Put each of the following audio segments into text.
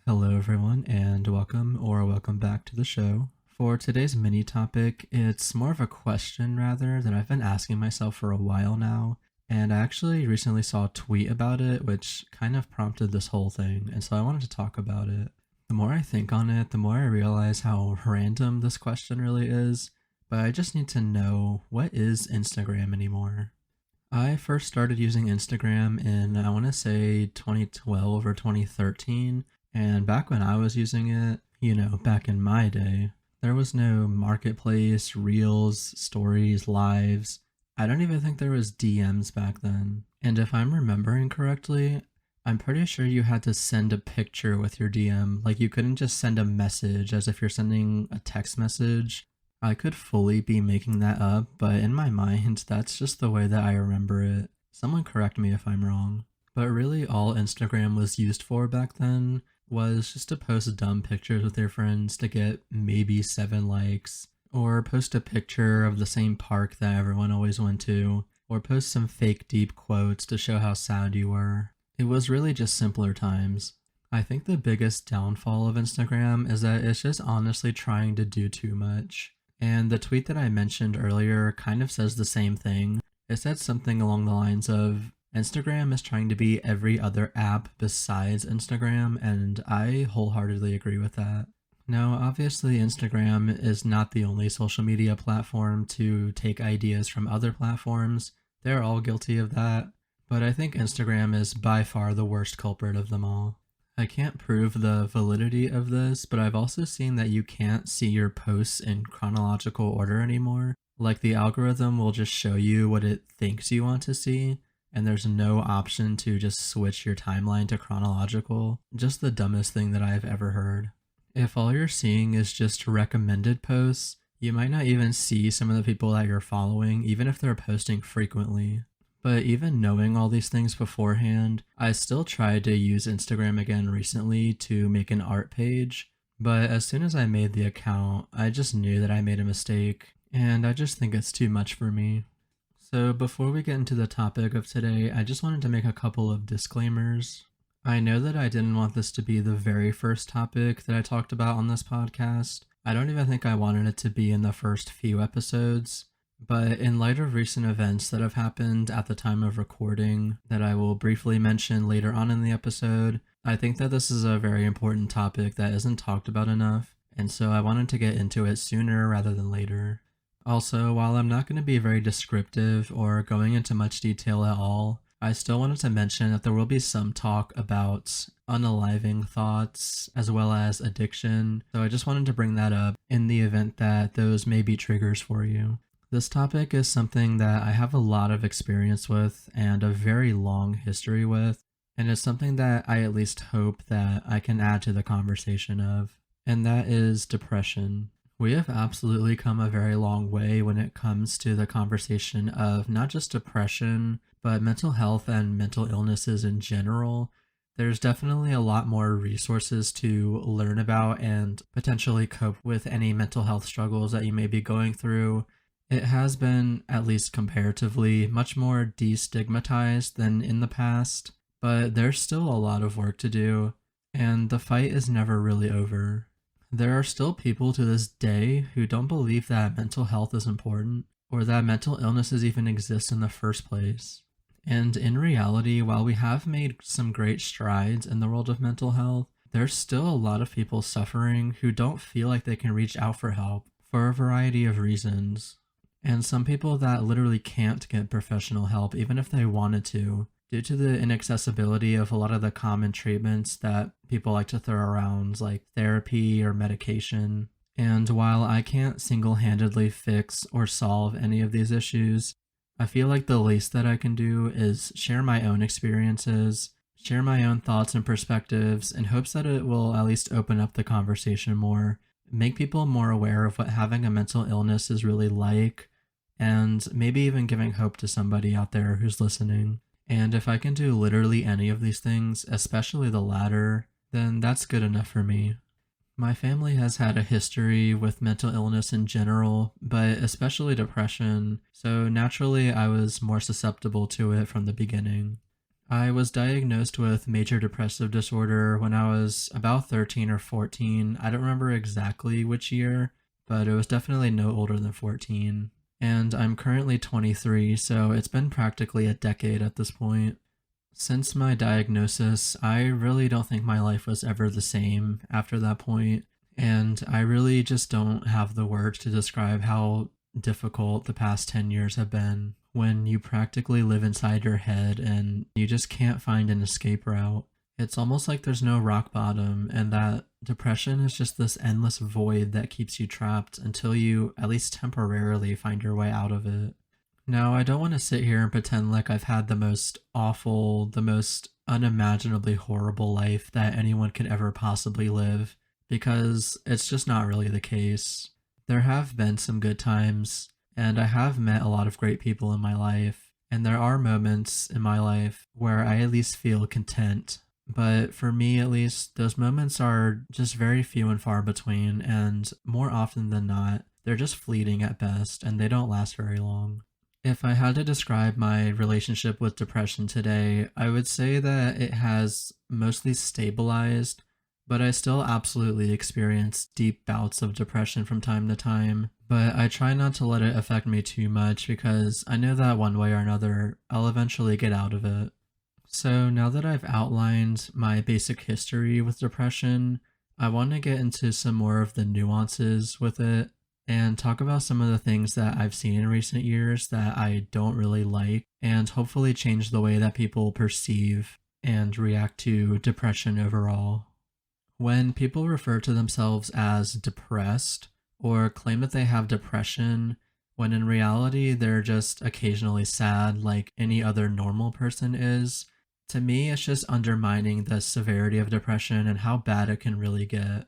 Hello, everyone, and welcome back to the show. For today's mini topic, it's more of a question rather that I've been asking myself for a while now. And I actually recently saw a tweet about it, which kind of prompted this whole thing. And so I wanted to talk about it. The more I think on it, the more I realize how random this question really is. But I just need to know, what is Instagram anymore? I first started using Instagram in, I want to say, 2012 or 2013. And back when I was using it, back in my day, there was no marketplace, reels, stories, lives. I don't even think there was DMs back then. And if I'm remembering correctly, I'm pretty sure you had to send a picture with your DM. Like, you couldn't just send a message as if you're sending a text message. I could fully be making that up, but in my mind, that's just the way that I remember it. Someone correct me if I'm wrong. But really, all Instagram was used for back then was just to post dumb pictures with your friends to get maybe 7 likes, or post a picture of the same park that everyone always went to, or post some fake deep quotes to show how sad you were. It was really just simpler times. I think the biggest downfall of Instagram is that it's just honestly trying to do too much. And the tweet that I mentioned earlier kind of says the same thing. It said something along the lines of, Instagram is trying to be every other app besides Instagram, and I wholeheartedly agree with that. Now, obviously, Instagram is not the only social media platform to take ideas from other platforms. They're all guilty of that, but I think Instagram is by far the worst culprit of them all. I can't prove the validity of this, but I've also seen that you can't see your posts in chronological order anymore. Like, the algorithm will just show you what it thinks you want to see, and there's no option to just switch your timeline to chronological. Just the dumbest thing that I've ever heard. If all you're seeing is just recommended posts, you might not even see some of the people that you're following, even if they're posting frequently. But even knowing all these things beforehand, I still tried to use Instagram again recently to make an art page. But as soon as I made the account, I just knew that I made a mistake, and I just think it's too much for me. So before we get into the topic of today, I just wanted to make a couple of disclaimers. I know that I didn't want this to be the very first topic that I talked about on this podcast. I don't even think I wanted it to be in the first few episodes. But in light of recent events that have happened at the time of recording that I will briefly mention later on in the episode, I think that this is a very important topic that isn't talked about enough, and so I wanted to get into it sooner rather than later. Also, while I'm not going to be very descriptive or going into much detail at all, I still wanted to mention that there will be some talk about unaliving thoughts as well as addiction, so I just wanted to bring that up in the event that those may be triggers for you. This topic is something that I have a lot of experience with and a very long history with, and it's something that I at least hope that I can add to the conversation of, and that is depression. We have absolutely come a very long way when it comes to the conversation of not just depression, but mental health and mental illnesses in general. There's definitely a lot more resources to learn about and potentially cope with any mental health struggles that you may be going through. It has been, at least comparatively, much more destigmatized than in the past, but there's still a lot of work to do, and the fight is never really over. There are still people to this day who don't believe that mental health is important, or that mental illnesses even exist in the first place. And in reality, while we have made some great strides in the world of mental health, there's still a lot of people suffering who don't feel like they can reach out for help for a variety of reasons. And some people that literally can't get professional help even if they wanted to, due to the inaccessibility of a lot of the common treatments that people like to throw around, like therapy or medication. And while I can't single-handedly fix or solve any of these issues, I feel like the least that I can do is share my own experiences, share my own thoughts and perspectives in hopes that it will at least open up the conversation more, make people more aware of what having a mental illness is really like, and maybe even giving hope to somebody out there who's listening. And if I can do literally any of these things, especially the latter, then that's good enough for me. My family has had a history with mental illness in general, but especially depression, so naturally I was more susceptible to it from the beginning. I was diagnosed with major depressive disorder when I was about 13 or 14. I don't remember exactly which year, but it was definitely no older than 14. And I'm currently 23, so it's been practically a decade at this point. Since my diagnosis, I really don't think my life was ever the same after that point, and I really just don't have the words to describe how difficult the past 10 years have been when you practically live inside your head and you just can't find an escape route. It's almost like there's no rock bottom, and that depression is just this endless void that keeps you trapped until you, at least temporarily, find your way out of it. Now, I don't want to sit here and pretend like I've had the most awful, the most unimaginably horrible life that anyone could ever possibly live, because it's just not really the case. There have been some good times, and I have met a lot of great people in my life, and there are moments in my life where I at least feel content. But for me, at least, those moments are just very few and far between, and more often than not, they're just fleeting at best, and they don't last very long. If I had to describe my relationship with depression today, I would say that it has mostly stabilized, but I still absolutely experience deep bouts of depression from time to time. But I try not to let it affect me too much because I know that one way or another, I'll eventually get out of it. So now that I've outlined my basic history with depression, I want to get into some more of the nuances with it and talk about some of the things that I've seen in recent years that I don't really like, and hopefully change the way that people perceive and react to depression overall. When people refer to themselves as depressed or claim that they have depression, when in reality they're just occasionally sad like any other normal person is, to me it's just undermining the severity of depression and how bad it can really get.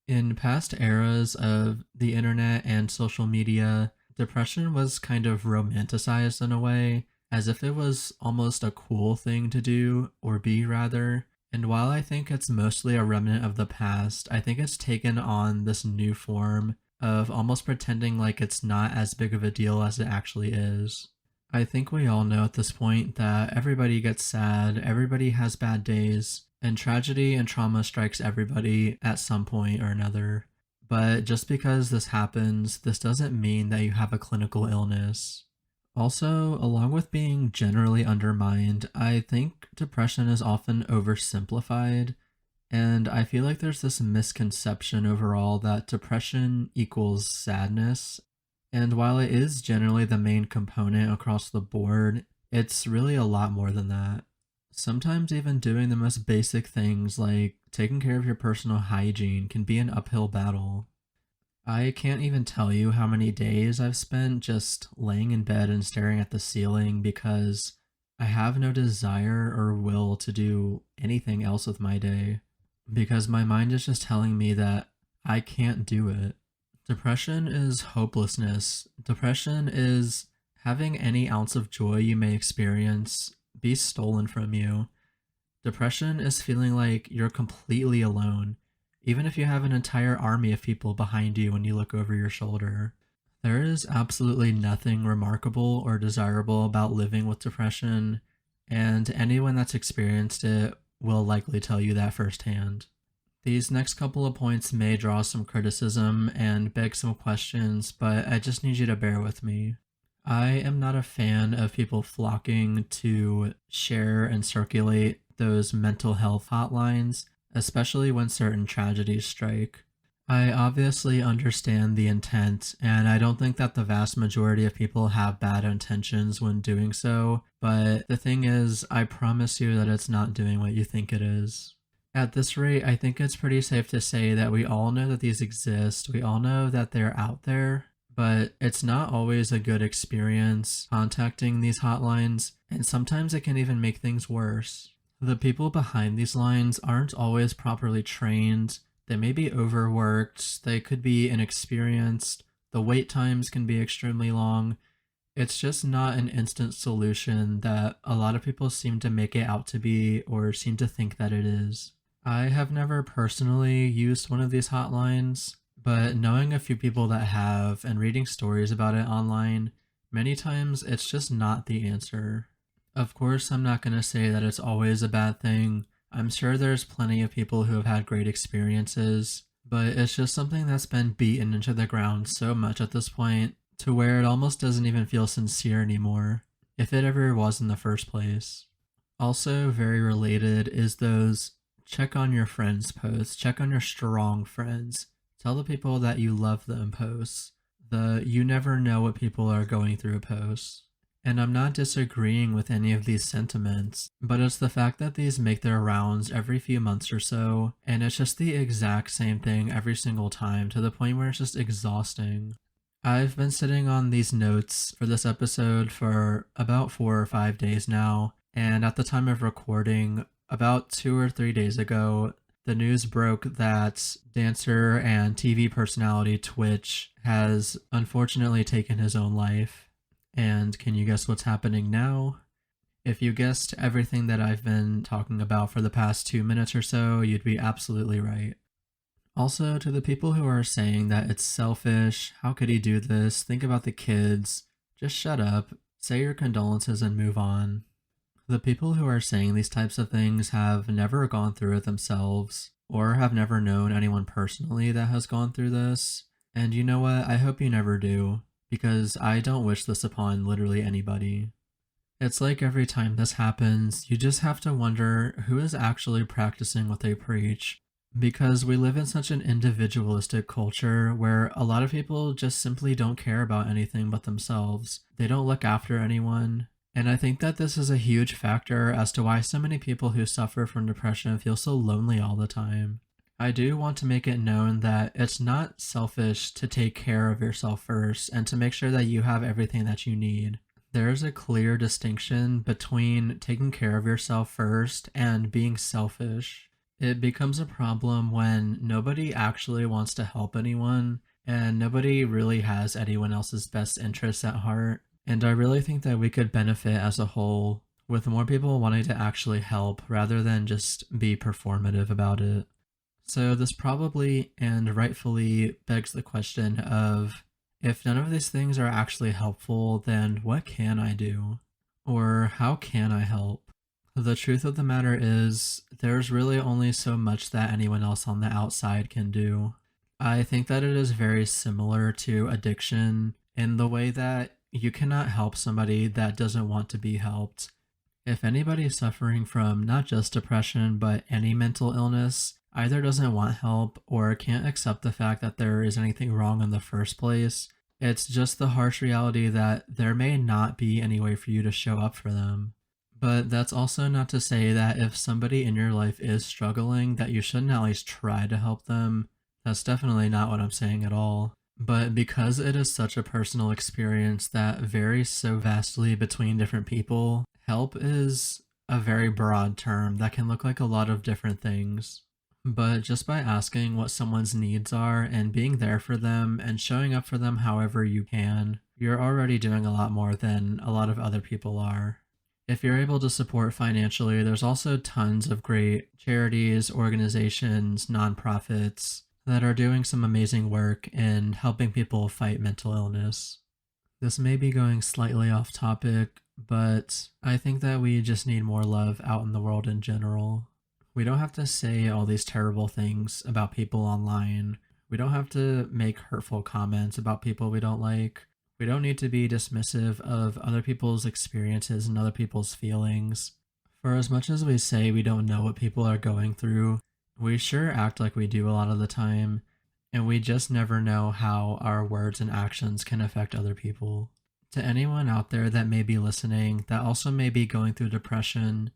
In past eras of the internet and social media, depression was kind of romanticized in a way, as if it was almost a cool thing to do, or be rather. And while I think it's mostly a remnant of the past, I think it's taken on this new form of almost pretending like it's not as big of a deal as it actually is. I think we all know at this point that everybody gets sad, everybody has bad days, and tragedy and trauma strikes everybody at some point or another. But just because this happens, this doesn't mean that you have a clinical illness. Also, along with being generally undermined, I think depression is often oversimplified, and I feel like there's this misconception overall that depression equals sadness. And while it is generally the main component across the board, it's really a lot more than that. Sometimes even doing the most basic things like taking care of your personal hygiene can be an uphill battle. I can't even tell you how many days I've spent just laying in bed and staring at the ceiling because I have no desire or will to do anything else with my day because my mind is just telling me that I can't do it. Depression is hopelessness. Depression is having any ounce of joy you may experience be stolen from you. Depression is feeling like you're completely alone, even if you have an entire army of people behind you when you look over your shoulder. There is absolutely nothing remarkable or desirable about living with depression, and anyone that's experienced it will likely tell you that firsthand. These next couple of points may draw some criticism and beg some questions, but I just need you to bear with me. I am not a fan of people flocking to share and circulate those mental health hotlines, especially when certain tragedies strike. I obviously understand the intent, and I don't think that the vast majority of people have bad intentions when doing so, but the thing is, I promise you that it's not doing what you think it is. At this rate, I think it's pretty safe to say that we all know that these exist, we all know that they're out there, but it's not always a good experience contacting these hotlines, and sometimes it can even make things worse. The people behind these lines aren't always properly trained, they may be overworked, they could be inexperienced, the wait times can be extremely long. It's just not an instant solution that a lot of people seem to make it out to be or seem to think that it is. I have never personally used one of these hotlines, but knowing a few people that have and reading stories about it online, many times it's just not the answer. Of course, I'm not going to say that it's always a bad thing. I'm sure there's plenty of people who have had great experiences, but it's just something that's been beaten into the ground so much at this point to where it almost doesn't even feel sincere anymore, if it ever was in the first place. Also, very related is those check on your friends posts, check on your strong friends. Tell the people that you love them posts. The you never know what people are going through posts. And I'm not disagreeing with any of these sentiments, but it's the fact that these make their rounds every few months or so, and it's just the exact same thing every single time to the point where it's just exhausting. I've been sitting on these notes for this episode for about 4 or 5 days now, and at the time of recording, about 2 or 3 days ago, the news broke that dancer and TV personality Twitch has unfortunately taken his own life. And can you guess what's happening now? If you guessed everything that I've been talking about for the past 2 minutes or so, you'd be absolutely right. Also, to the people who are saying that it's selfish, how could he do this, think about the kids, just shut up, say your condolences and move on. The people who are saying these types of things have never gone through it themselves, or have never known anyone personally that has gone through this. And you know what? I hope you never do, because I don't wish this upon literally anybody. It's like every time this happens, you just have to wonder who is actually practicing what they preach. Because we live in such an individualistic culture where a lot of people just simply don't care about anything but themselves. They don't look after anyone. And I think that this is a huge factor as to why so many people who suffer from depression feel so lonely all the time. I do want to make it known that it's not selfish to take care of yourself first and to make sure that you have everything that you need. There is a clear distinction between taking care of yourself first and being selfish. It becomes a problem when nobody actually wants to help anyone and nobody really has anyone else's best interests at heart. And I really think that we could benefit as a whole with more people wanting to actually help rather than just be performative about it. So this probably and rightfully begs the question of, if none of these things are actually helpful, then what can I do? Or how can I help? The truth of the matter is, there's really only so much that anyone else on the outside can do. I think that it is very similar to addiction in the way that you cannot help somebody that doesn't want to be helped. If anybody is suffering from not just depression, but any mental illness, either doesn't want help or can't accept the fact that there is anything wrong in the first place, it's just the harsh reality that there may not be any way for you to show up for them. But that's also not to say that if somebody in your life is struggling, that you shouldn't at least try to help them. That's definitely not what I'm saying at all. But because it is such a personal experience that varies so vastly between different people, help is a very broad term that can look like a lot of different things. But just by asking what someone's needs are and being there for them and showing up for them however you can, you're already doing a lot more than a lot of other people are. If you're able to support financially, there's also tons of great charities, organizations, nonprofits that are doing some amazing work in helping people fight mental illness. This may be going slightly off topic, but I think that we just need more love out in the world in general. We don't have to say all these terrible things about people online. We don't have to make hurtful comments about people we don't like. We don't need to be dismissive of other people's experiences and other people's feelings. For as much as we say we don't know what people are going through, we sure act like we do a lot of the time, and we just never know how our words and actions can affect other people. To anyone out there that may be listening that also may be going through depression,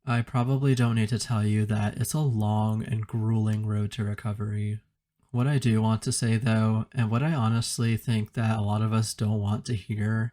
I probably don't need to tell you that it's a long and grueling road to recovery. What I do want to say though, and what I honestly think that a lot of us don't want to hear,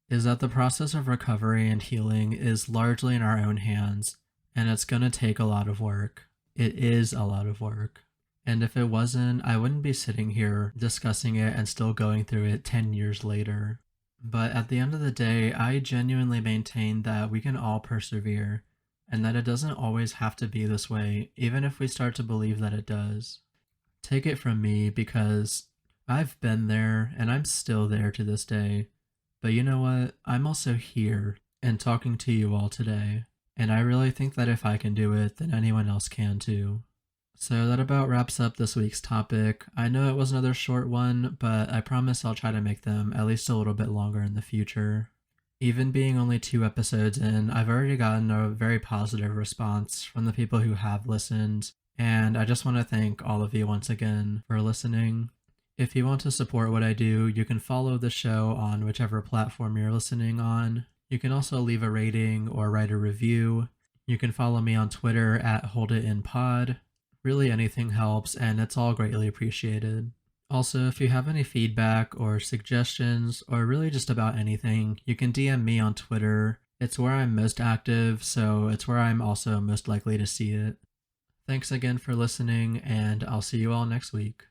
is that the process of recovery and healing is largely in our own hands, and it's going to take a lot of work. It is a lot of work. And if it wasn't, I wouldn't be sitting here discussing it and still going through it 10 years later. But at the end of the day, I genuinely maintain that we can all persevere, and that it doesn't always have to be this way, even if we start to believe that it does. Take it from me, because I've been there and I'm still there to this day. But you know what? I'm also here, and talking to you all today. And I really think that if I can do it, then anyone else can too. So that about wraps up this week's topic. I know it was another short one, but I promise I'll try to make them at least a little bit longer in the future. Even being only 2 episodes in, I've already gotten a very positive response from the people who have listened, and I just want to thank all of you once again for listening. If you want to support what I do, you can follow the show on whichever platform you're listening on. You can also leave a rating or write a review. You can follow me on Twitter at HoldItInPod. Really anything helps, and it's all greatly appreciated. Also, if you have any feedback or suggestions, or really just about anything, you can DM me on Twitter. It's where I'm most active, so it's where I'm also most likely to see it. Thanks again for listening, and I'll see you all next week.